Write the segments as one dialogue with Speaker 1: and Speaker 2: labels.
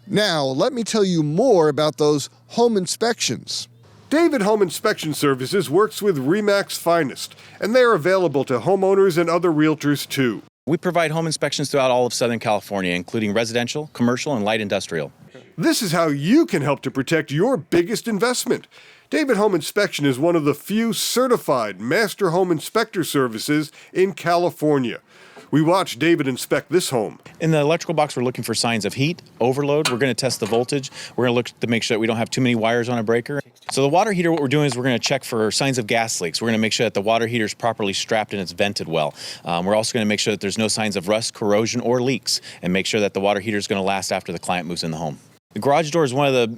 Speaker 1: Now, let me tell you more about those home inspections.
Speaker 2: David Home Inspection Services works with RE/MAX Finest, and they are available to homeowners and other realtors too.
Speaker 3: We provide home inspections throughout all of Southern California, including residential, commercial, and light industrial.
Speaker 2: This is how you can help to protect your biggest investment. David Home Inspection is one of the few certified master home inspector services in California. We watched David inspect this home.
Speaker 3: In the electrical box, we're looking for signs of heat, overload. We're going to test the voltage. We're going to look to make sure that we don't have too many wires on a breaker. So the water heater, what we're doing is we're going to check for signs of gas leaks. We're going to make sure that the water heater is properly strapped and it's vented well. We're also going to make sure that there's no signs of rust, corrosion, or leaks, and make sure that the water heater is going to last after the client moves in the home. The garage door is one of the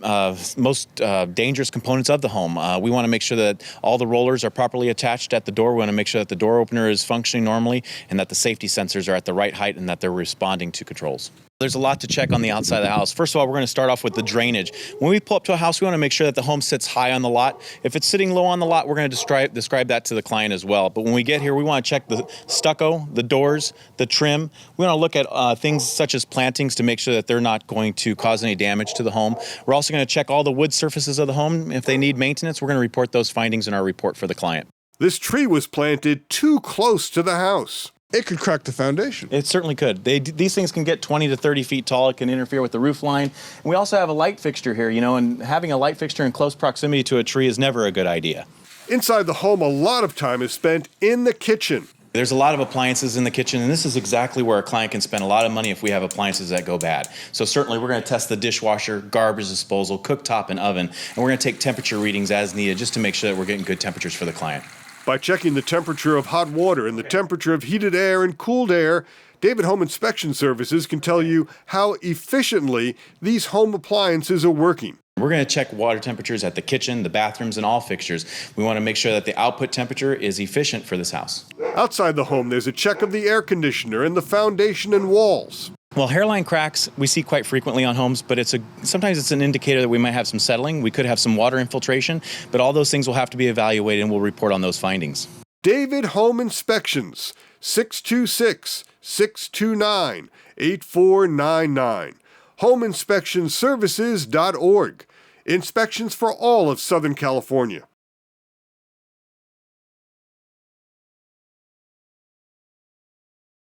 Speaker 3: most dangerous components of the home. We want to make sure that all the rollers are properly attached at the door. We want to make sure that the door opener is functioning normally and that the safety sensors are at the right height and that they're responding to controls. There's a lot to check on the outside of the house. First of all, we're going to start off with the drainage. When we pull up to a house, we want to make sure that the home sits high on the lot. If it's sitting low on the lot, we're going to describe that to the client as well. But when we get here, we want to check the stucco, the doors, the trim. We want to look at things such as plantings to make sure that they're not going to cause any damage to the home. We're also going to check all the wood surfaces of the home. If they need maintenance, we're going to report those findings in our report for the client.
Speaker 2: This tree was planted too close to the house.
Speaker 1: It could crack the foundation.
Speaker 3: It certainly could. These things can get 20 to 30 feet tall. It can interfere with the roof line. And we also have a light fixture here, and having a light fixture in close proximity to a tree is never a good idea.
Speaker 2: Inside the home, a lot of time is spent in the kitchen.
Speaker 3: There's a lot of appliances in the kitchen, and this is exactly where a client can spend a lot of money if we have appliances that go bad. So certainly we're going to test the dishwasher, garbage disposal, cooktop, and oven, and we're going to take temperature readings as needed just to make sure that we're getting good temperatures for the client.
Speaker 2: By checking the temperature of hot water and the temperature of heated air and cooled air, David Home Inspection Services can tell you how efficiently these home appliances are working.
Speaker 3: We're going to check water temperatures at the kitchen, the bathrooms, and all fixtures. We want to make sure that the output temperature is efficient for this house.
Speaker 2: Outside the home, there's a check of the air conditioner and the foundation and walls.
Speaker 3: Well, hairline cracks we see quite frequently on homes, but sometimes it's an indicator that we might have some settling. We could have some water infiltration, but all those things will have to be evaluated, and we'll report on those findings.
Speaker 2: David Home Inspections, 626-629-8499. HomeinspectionServices.org. Inspections for all of Southern California.